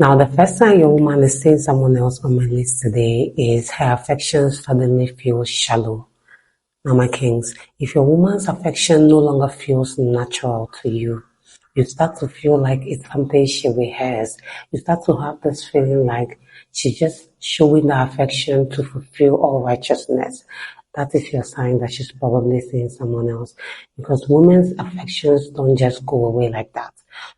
Now, the first time your woman is seeing someone else on my list today is her affections suddenly feel shallow. Now, my kings, if your woman's affection no longer feels natural to you, you start to feel like it's something she rehearsed. You start to have this feeling like she's just showing the affection to fulfill all righteousness. That is your sign that she's probably seeing someone else. Because women's affections don't just go away like that.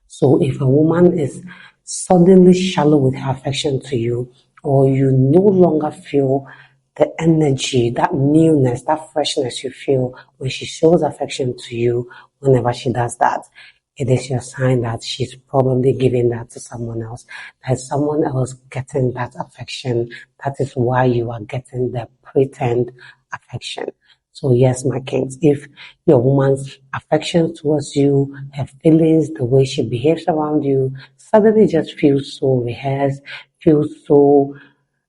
So if a woman is suddenly shallow with her affection to you, or you no longer feel the energy, that newness, that freshness you feel when she shows affection to you, whenever she does that, it is your sign that she's probably giving that to someone else. That is someone else getting that affection. That is why you are getting the pretend affection. So yes, my kings, if your woman's affection towards you, her feelings, the way she behaves around you, suddenly just feels so rehearsed, feels so,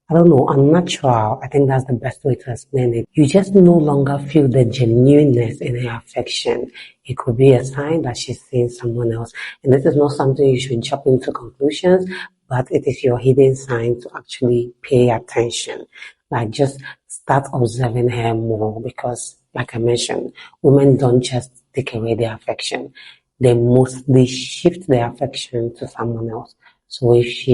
I don't know, unnatural. I think that's the best way to explain it. You just no longer feel the genuineness in her affection. It could be a sign that she's seeing someone else. And this is not something you should jump into conclusions, but it is your hidden sign to actually pay attention. Like just start observing her more because, like I mentioned, women don't just take away their affection. They mostly shift their affection to someone else. So if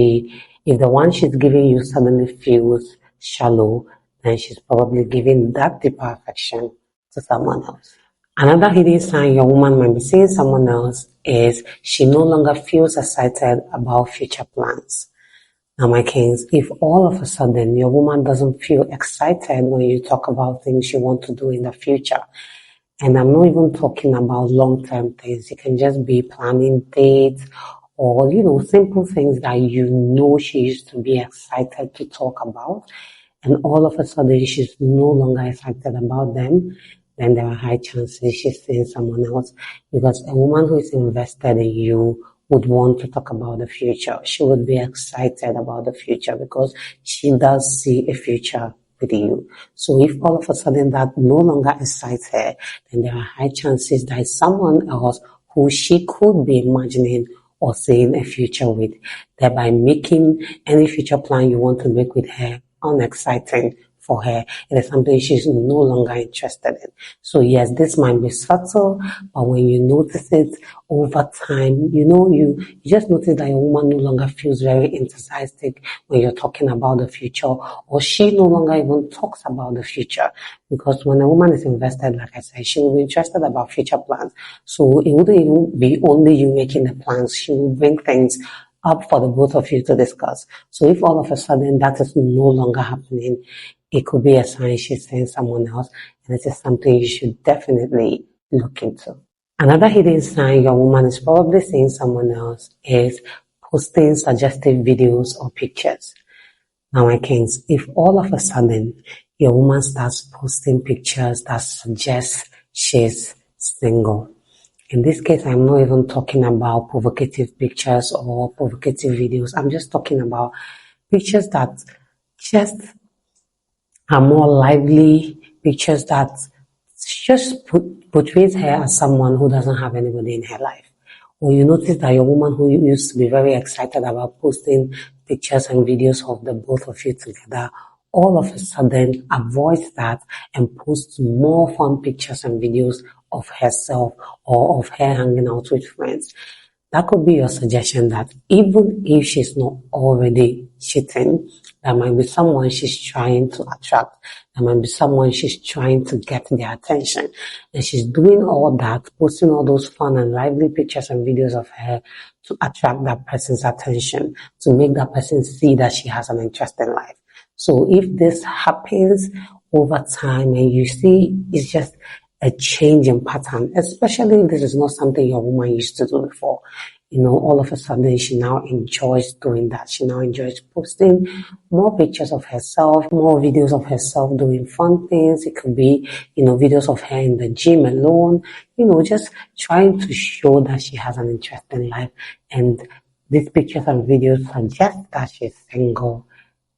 the one she's giving you suddenly feels shallow, then she's probably giving that deeper affection to someone else. Another hidden sign your woman might be seeing someone else is she no longer feels excited about future plans. Now, my kings, if all of a sudden your woman doesn't feel excited when you talk about things you want to do in the future, and I'm not even talking about long-term things. It can just be planning dates or, simple things that she used to be excited to talk about. And all of a sudden she's no longer excited about them. Then there are high chances she's seeing someone else, because a woman who is invested in you would want to talk about the future. She would be excited about the future because she does see a future with you. So if all of a sudden that no longer excites her, then there are high chances that someone else who she could be imagining or seeing a future with, thereby making any future plan you want to make with her unexciting for her. It is something she's no longer interested in. So yes, this might be subtle, but when you notice it over time, you just notice that your woman no longer feels very enthusiastic when you're talking about the future, or she no longer even talks about the future. Because when a woman is invested, like I said, she will be interested about future plans. So it wouldn't even be only you making the plans. She will bring things up for the both of you to discuss. So if all of a sudden that is no longer happening, it could be a sign she's seeing someone else, and it is something you should definitely look into. Another hidden sign your woman is probably seeing someone else is posting suggestive videos or pictures. Now, my kings, if all of a sudden your woman starts posting pictures that suggest she's single, in this case, I'm not even talking about provocative pictures or provocative videos. I'm just talking about pictures that just are more lively, pictures that just portrays her as someone who doesn't have anybody in her life. Or you notice that your woman who used to be very excited about posting pictures and videos of the both of you together, all of a sudden avoids that and posts more fun pictures and videos of herself or of her hanging out with friends. That could be your suggestion that even if she's not already cheating, there might be someone she's trying to attract. There might be someone she's trying to get their attention. And she's doing all that, posting all those fun and lively pictures and videos of her to attract that person's attention, to make that person see that she has an interesting life. So if this happens over time and you see it's just a change in pattern, especially if this is not something your woman used to do before. All of a sudden she now enjoys doing that. She now enjoys posting more pictures of herself, more videos of herself doing fun things. It could be, videos of her in the gym alone, just trying to show that she has an interesting life. And these pictures and videos suggest that she's single.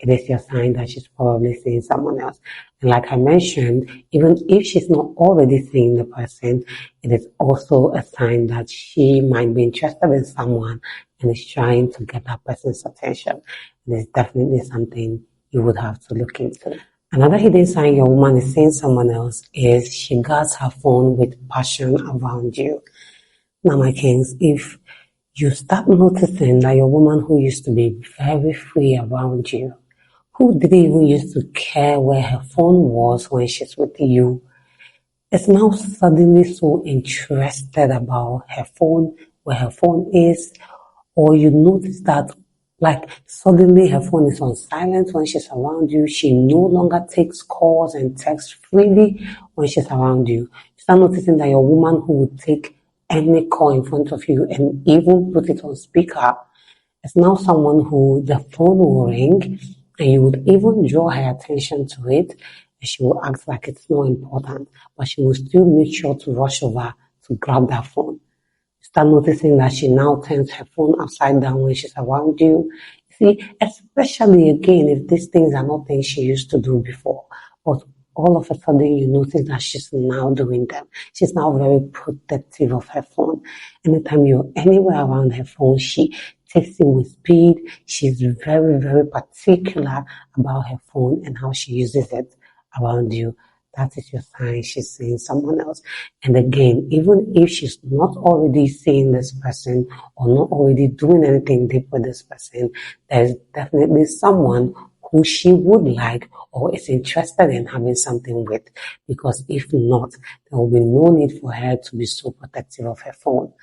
it is your sign that she's probably seeing someone else. And like I mentioned, even if she's not already seeing the person, it is also a sign that she might be interested in someone and is trying to get that person's attention. It is definitely something you would have to look into. Another hidden sign your woman is seeing someone else is she guards her phone with passion around you. Now, my kings, if you start noticing that your woman who used to be very free around you, who didn't even used to care where her phone was when she's with you, is now suddenly so interested about her phone, where her phone is, or you notice that like suddenly her phone is on silent when she's around you. She no longer takes calls and texts freely when she's around you. You start noticing that your woman who would take any call in front of you and even put it on speaker is now someone who the phone will ring and you would even draw her attention to it and she will act like it's not important, but she will still make sure to rush over to grab that phone. Start noticing that she now turns her phone upside down when she's around you. See, especially again, if these things are not things she used to do before, but all of a sudden you notice that she's now doing them. She's now very protective of her phone. Anytime you're anywhere around her phone, she takes it with speed. She's very, very particular about her phone and how she uses it around you. That is your sign she's seeing someone else. And again, even if she's not already seeing this person or not already doing anything deep with this person, there's definitely someone who she would like or is interested in having something with. Because if not, there will be no need for her to be so protective of her phone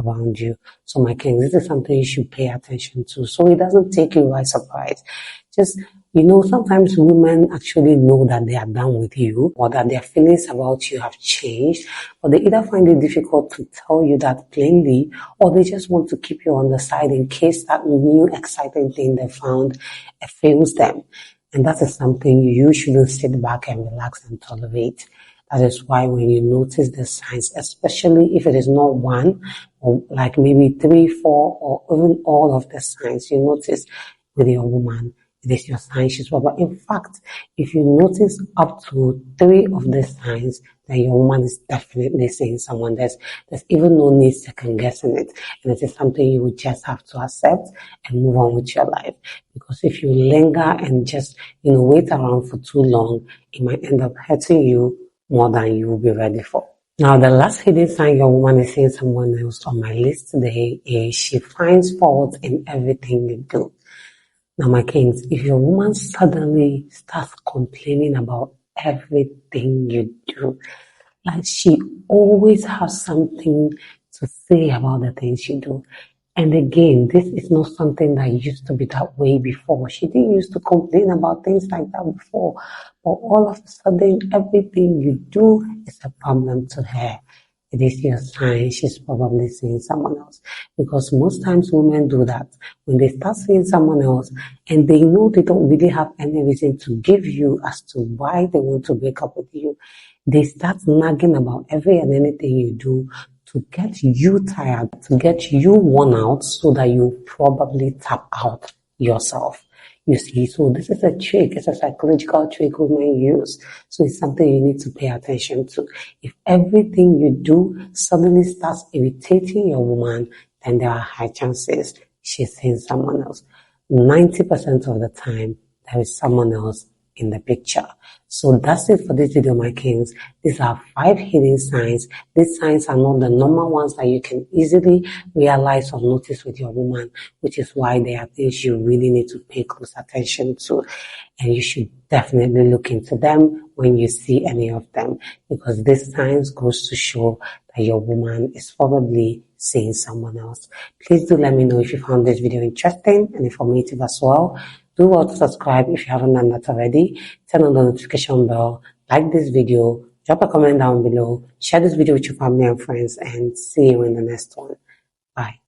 around you. So my king, this is something you should pay attention to so it doesn't take you by surprise. Just, sometimes women actually know that they are done with you or that their feelings about you have changed, but they either find it difficult to tell you that plainly or they just want to keep you on the side in case that new exciting thing they found fails them. And that is something you shouldn't sit back and relax and tolerate. That is why when you notice the signs, especially if it is not one, or like maybe 3, 4, or even all of the signs you notice with your woman, it is your sign she's probably. In fact, if you notice up to 3 of the signs, then your woman is definitely seeing someone. There's even no need second guessing it. And it is something you would just have to accept and move on with your life. Because if you linger and just, wait around for too long, it might end up hurting you more than you will be ready for. Now, the last hidden sign your woman is seeing someone else on my list today is she finds fault in everything you do. Now, my kings, if your woman suddenly starts complaining about everything you do, like she always has something to say about the things you do. And again, this is not something that used to be that way before. She didn't used to complain about things like that before. But all of a sudden, everything you do is a problem to her. It is your sign she's probably seeing someone else. Because most times women do that. When they start seeing someone else and they know they don't really have any reason to give you as to why they want to break up with you, they start nagging about every and anything you do to get you tired, to get you worn out so that you probably tap out yourself. You see, so this is a trick. It's a psychological trick women use. So it's something you need to pay attention to. If everything you do suddenly starts irritating your woman, then there are high chances she's seeing someone else. 90% of the time, there is someone else in the picture. So that's it for this video, my kings. These are 5 hidden signs. These signs are not the normal ones that you can easily realize or notice with your woman, which is why they are things you really need to pay close attention to. And you should definitely look into them when you see any of them, because these signs goes to show that your woman is probably seeing someone else. Please do let me know if you found this video interesting and informative as well. Do well to subscribe if you haven't done that already. Turn on the notification bell, like this video, drop a comment down below, share this video with your family and friends, and see you in the next one. Bye.